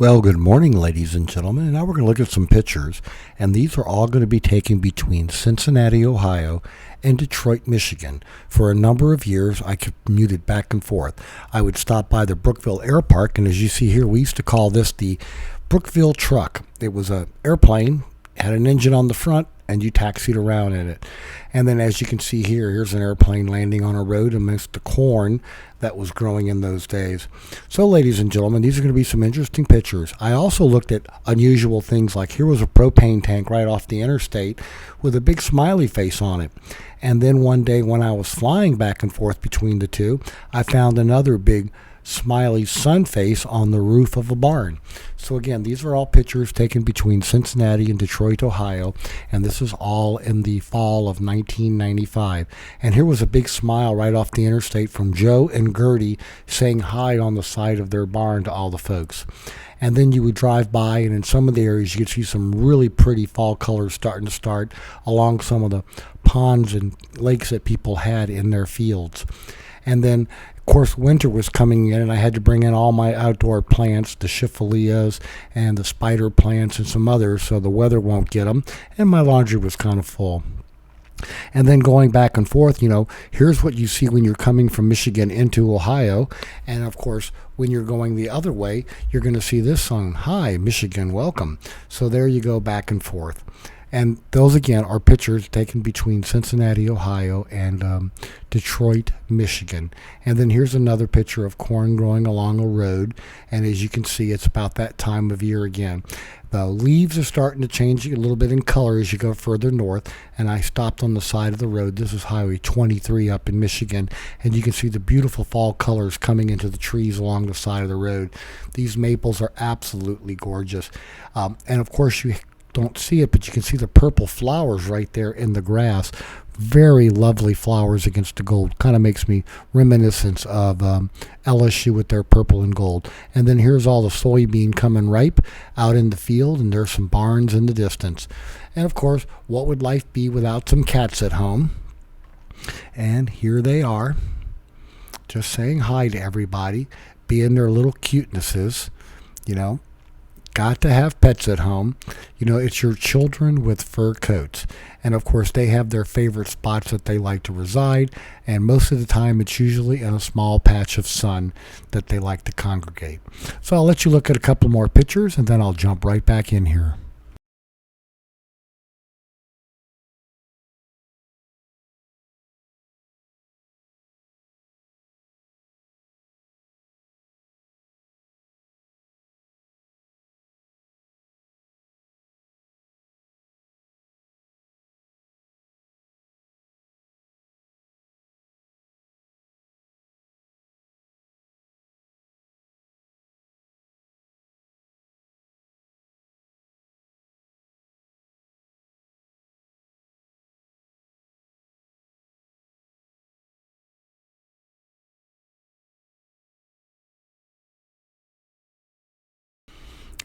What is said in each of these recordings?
Well, good morning, ladies and gentlemen. And now we're going to look at some pictures, and these are all going to be taken between Cincinnati, Ohio, and Detroit, Michigan. For a number of years, I commuted back and forth. I would stop by the Brookville Air Park, and as you see here, we used to call this the Brookville Truck. It was an airplane, had an engine on the front, and you taxied around in it. And then as you can see here, here's an airplane landing on a road amidst the corn that was growing in those days. So ladies and gentlemen, these are going to be some interesting pictures. I also looked at unusual things, like here was a propane tank right off the interstate with a big smiley face on it. And then one day when I was flying back and forth between the two, I found another big smiley sun face on the roof of a barn. So again, these are all pictures taken between Cincinnati and Detroit, Ohio, and this is all in the fall of 1995. And here was a big smile right off the interstate from Joe and Gertie saying hi on the side of their barn to all the folks. And then you would drive by, and in some of the areas you could see some really pretty fall colors starting to start along some of the ponds and lakes that people had in their fields. And then of course, winter was coming in, and I had to bring in all my outdoor plants, the Schifolias and the spider plants and some others, so the weather won't get them. And my laundry was kind of full. And then going back and forth, here's what you see when you're coming from Michigan into Ohio. And of course, when you're going the other way, you're going to see this song, "Hi, Michigan, welcome." So there you go, back and forth. And those, again, are pictures taken between Cincinnati, Ohio, and Detroit, Michigan. And then here's another picture of corn growing along a road. And as you can see, it's about that time of year again. The leaves are starting to change a little bit in color as you go further north. And I stopped on the side of the road. This is Highway 23 up in Michigan. And you can see the beautiful fall colors coming into the trees along the side of the road. These maples are absolutely gorgeous. And of course, you don't see it, but you can see the purple flowers right there in the grass. Very lovely flowers against the gold. Kind of makes me reminiscent of LSU with their purple and gold. And then here's all the soybean coming ripe out in the field, and there's some barns in the distance. And of course, what would life be without some cats at home? And here they are, just saying hi to everybody, being their little cutenesses, Got to have pets at home. It's your children with fur coats. And of course, they have their favorite spots that they like to reside. And most of the time, it's usually in a small patch of sun that they like to congregate. So I'll let you look at a couple more pictures, and then I'll jump right back in here.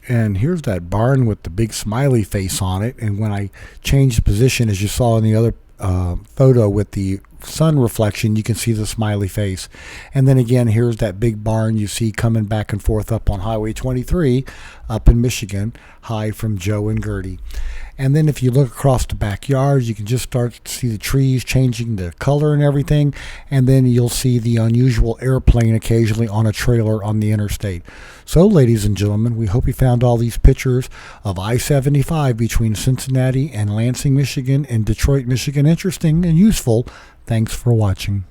And here's that barn with the big smiley face on it. And when I changed position, as you saw in the other photo with the sun reflection, you can see the smiley face. And then again, here's that big barn you see coming back and forth up on Highway 23 up in Michigan. Hi from Joe and Gertie. And then if you look across the backyard, you can just start to see the trees changing the color and everything. And then you'll see the unusual airplane occasionally on a trailer on the interstate. So, ladies and gentlemen, we hope you found all these pictures of I-75 between Cincinnati and Lansing, Michigan, and Detroit, Michigan interesting and useful. Thanks for watching.